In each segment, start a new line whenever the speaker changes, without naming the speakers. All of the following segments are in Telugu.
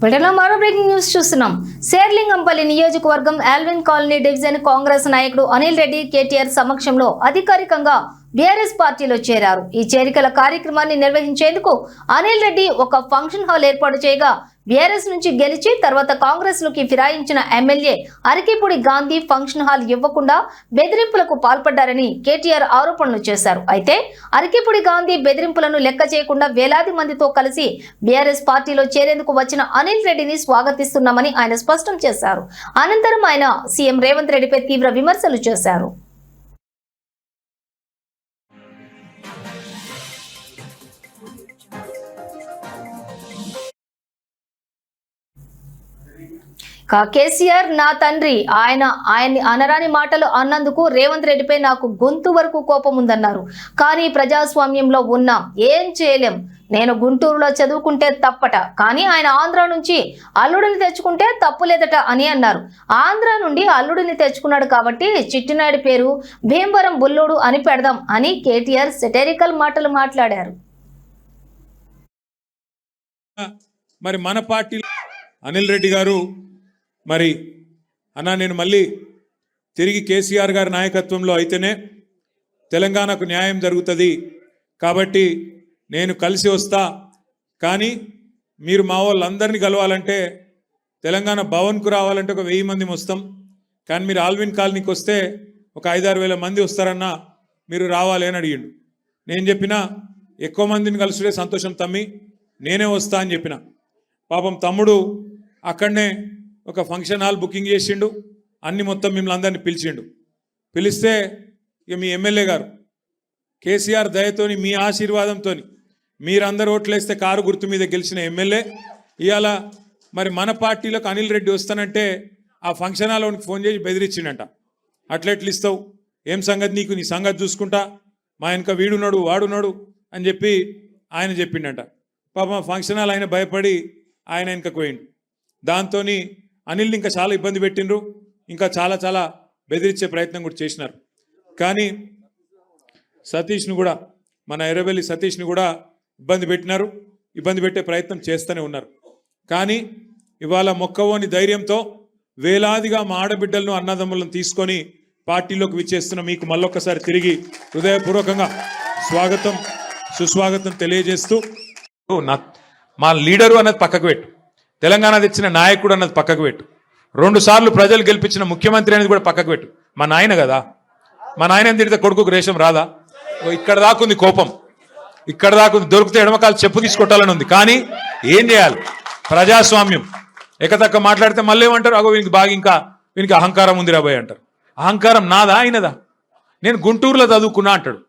బ్రిటన్లో మరో బ్రేకింగ్ న్యూస్ చూస్తున్నాం. శేర్లింగంపల్లి నియోజకవర్గం ఆల్విన్ కాలనీ డివిజన్ కాంగ్రెస్ నాయకుడు అనిల్ రెడ్డి కేటీఆర్ సమక్షంలో అధికారికంగా బీఆర్ఎస్ పార్టీలో చేరారు. ఈ చేరికల కార్యక్రమాన్ని నిర్వహించేందుకు అనిల్ రెడ్డి ఒక ఫంక్షన్ హాల్ ఏర్పాటు చేయగా బీఆర్ఎస్ నుంచి గెలిచి తర్వాత కాంగ్రెస్ లోకి ఫిరాయించిన MLA Arikepudi Gandhi function hall ఇవ్వకుండా బెదిరింపులకు పాల్పడ్డారని కేటీఆర్ ఆరోపణలు చేశారు. అయితే అరికిపూడి గాంధీ బెదిరింపులను లెక్క చేయకుండా వేలాది మందితో కలిసి బీఆర్ఎస్ పార్టీలో చేరేందుకు వచ్చిన అనిల్ రెడ్డిని స్వాగతిస్తున్నామని ఆయన స్పష్టం చేశారు. అనంతరం ఆయన సీఎం రేవంత్ రెడ్డిపై తీవ్ర విమర్శలు చేశారు. కేసీఆర్ నా తండ్రి, ఆయన్ని అనరాని మాటలు అన్నందుకు రేవంత్ రెడ్డిపై నాకు గొంతు వరకు కోపం ఉందన్నారు. కానీ ప్రజాస్వామ్యంలో ఉన్నాం, ఏం చేయలేం. నేను గుంటూరులో చదువుకుంటే తప్పట, కానీ ఆయన ఆంధ్ర నుంచి అల్లుడిని తెచ్చుకుంటే తప్పులేదట అని అన్నారు. ఆంధ్ర నుండి అల్లుడిని తెచ్చుకున్నాడు కాబట్టి చిట్టినాయుడు పేరు భీమవరం బుల్లోడు అని పెడదాం అని కేటీఆర్ సెటరికల్ మాటలు మాట్లాడారు.
మరి మన పార్టీ అనిల్ రెడ్డి గారు మరి అన్న నేను మళ్ళీ తిరిగి కేసీఆర్ గారి నాయకత్వంలో అయితేనే తెలంగాణకు న్యాయం జరుగుతుంది, కాబట్టి నేను కలిసి వస్తా. కానీ మీరు మా వాళ్ళందరినీ కలవాలంటే తెలంగాణ భవన్కు రావాలంటే ఒక 1000 మంది వస్తాం, కానీ మీరు ఆల్విన్ కాలనీకి వస్తే ఒక 5-6 వేల మంది వస్తారన్నా, మీరు రావాలి అని అడిగిండు. నేను చెప్పిన ఎక్కువ మందిని కలుసుడే సంతోషం తమ్మి, నేనే వస్తా అని చెప్పిన. పాపం తమ్ముడు అక్కడనే ఒక ఫంక్షన్ హాల్ బుకింగ్ చేసిండు, అన్ని మొత్తం మిమ్మల్ని అందరినీ పిలిస్తే ఇక మీ ఎమ్మెల్యే గారు కేసీఆర్ దయతోని మీ ఆశీర్వాదంతో మీరందరూ ఓట్లేస్తే కారు గుర్తు మీద గెలిచిన ఎమ్మెల్యే ఇవాళ మరి మన పార్టీలోకి అనిల్ రెడ్డి వస్తానంటే ఆ ఫంక్షన్ హాల్లోనికి ఫోన్ చేసి బెదిరించిండట. అట్లెట్లు ఇస్తావు, ఏం సంగతి నీకు, నీ సంగతి చూసుకుంటా, మా వెనక వీడున్నాడు వాడున్నాడు అని చెప్పి ఆయన చెప్పిండట. పాపం ఫంక్షన్ హాల్ ఆయన భయపడి ఆయన వెనకకు పోయిండు. దాంతో అనిల్ని ఇంకా చాలా ఇబ్బంది పెట్టిండ్రు, ఇంకా చాలా బెదిరించే ప్రయత్నం కూడా చేసినారు. కానీ సతీష్ను కూడా, మన ఎర్రబెల్లి సతీష్ని కూడా ఇబ్బంది పెట్టినారు, ఇబ్బంది పెట్టే ప్రయత్నం చేస్తూనే ఉన్నారు. కానీ ఇవాళ మొక్కవోని ధైర్యంతో వేలాదిగా మా ఆడబిడ్డలను అన్నదమ్ములను తీసుకొని పార్టీలోకి విచ్చేస్తున్న మీకు మళ్ళొక్కసారి తిరిగి హృదయపూర్వకంగా స్వాగతం సుస్వాగతం తెలియజేస్తూ, మా లీడరు అన్నది పక్కకు పెట్టు, తెలంగాణ తెచ్చిన నాయకుడు అన్నది పక్కకు పెట్టు, 2 సార్లు ప్రజలు గెలిపించిన ముఖ్యమంత్రి అనేది కూడా పక్కకు పెట్టు. మా నాయన కదా, మా నాయన తిడితే కొడుకుకు రేషం రాదా? ఇక్కడ దాకుంది కోపం, ఇక్కడ దాకుంది, దొరికితే ఎడమకాలు చెప్పు తీసుకొట్టాలని ఉంది. కానీ ఏం చేయాలి, ప్రజాస్వామ్యం. ఎక్కతక్క మాట్లాడితే మళ్ళీ ఏమంటారు, అగో వీనికి బాగా ఇంకా వీనికి అహంకారం ఉంది రాబోయ్ అంటారు. అహంకారం నాదా ఆయనదా? నేను గుంటూరులో చదువుకున్నా అంటాడు.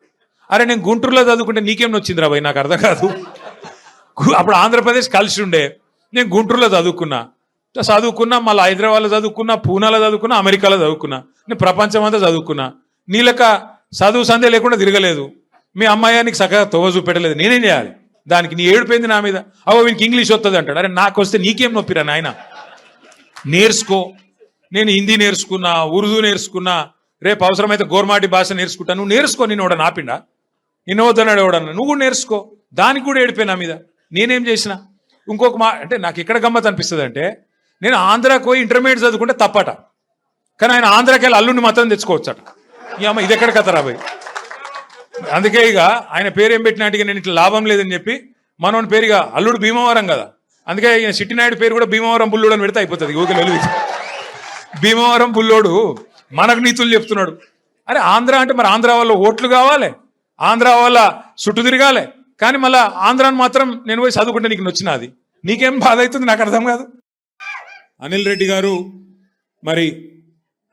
అరే నేను గుంటూరులో చదువుకుంటే నీకేం వచ్చింది రాబోయ్, నాకు అర్థం కాదు. అప్పుడు ఆంధ్రప్రదేశ్ కలిసి ఉండే, నేను గుంటూరులో చదువుకున్నా, మళ్ళీ హైదరాబాద్లో చదువుకున్నా, పూనాలో చదువుకున్నా, అమెరికాలో చదువుకున్నా, నేను ప్రపంచం అంతా చదువుకున్నా. నీలక చదువు సందే లేకుండా తిరగలేదు. మీ అమ్మాయినికి చక్కగా తోవ చూపెట్టలేదు. నేనేం చేయాలి దానికి? నీ ఏడిపోయింది నా మీద. అవో వీనికి ఇంగ్లీష్ వస్తుంది అంటాడు. అరే నాకు వస్తే నీకేం నొప్పిరా నాయన, నేర్చుకో. నేను హిందీ నేర్చుకున్నా, ఉర్దూ నేర్చుకున్నా, రేపు అవసరమైతే గోర్మాటి భాష నేర్చుకుంటా. నువ్వు నేర్చుకో, నేను ఎవడ నాపిండా, నేను వద్దన్నాడు ఎవడన్నా, నువ్వు కూడా నేర్చుకో. దానికి కూడా ఏడిపోయి నా మీద. నేనేం చేసిన? ఇంకొక అంటే నాకు ఎక్కడ గమ్మత్ అనిపిస్తుంది అంటే, నేను ఆంధ్రాకి పోయి ఇంటర్మీడియట్ చదువుకుంటే తప్పట, కానీ ఆయన ఆంధ్రాకి వెళ్ళి అల్లుడిని మాత్రం తెచ్చుకోవచ్చట. ఈ అమ్మ ఇది ఎక్కడ కథ రాబోయ్. అందుకే ఇక ఆయన పేరు ఏం పెట్టినట్టుగా నేను ఇట్లా లాభం లేదని చెప్పి మనోని పేరుగా అల్లుడు భీమవరం కదా, అందుకే ఈయన చిట్టినాయుడు పేరు కూడా భీమవరం బుల్లోడు అని పెడితే అయిపోతుంది. ఊకే వెలుగు భీమవరం బుల్లోడు మనకు నీతులు చెప్తున్నాడు. అరే ఆంధ్ర అంటే మరి ఆంధ్ర వాళ్ళ ఓట్లు కావాలి, ఆంధ్ర వాళ్ళ చుట్టూ తిరగాలి, కానీ మళ్ళీ ఆంధ్రాని మాత్రం నేను పోయి చదువుకుంటే నీకు నచ్చినది, నీకేం బాధ అవుతుంది నాకు అర్థం కాదు. అనిల్ రెడ్డి గారు మరి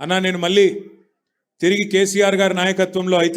అన్న నేను మళ్ళీ తిరిగి కేసీఆర్ గారి నాయకత్వంలో అయితే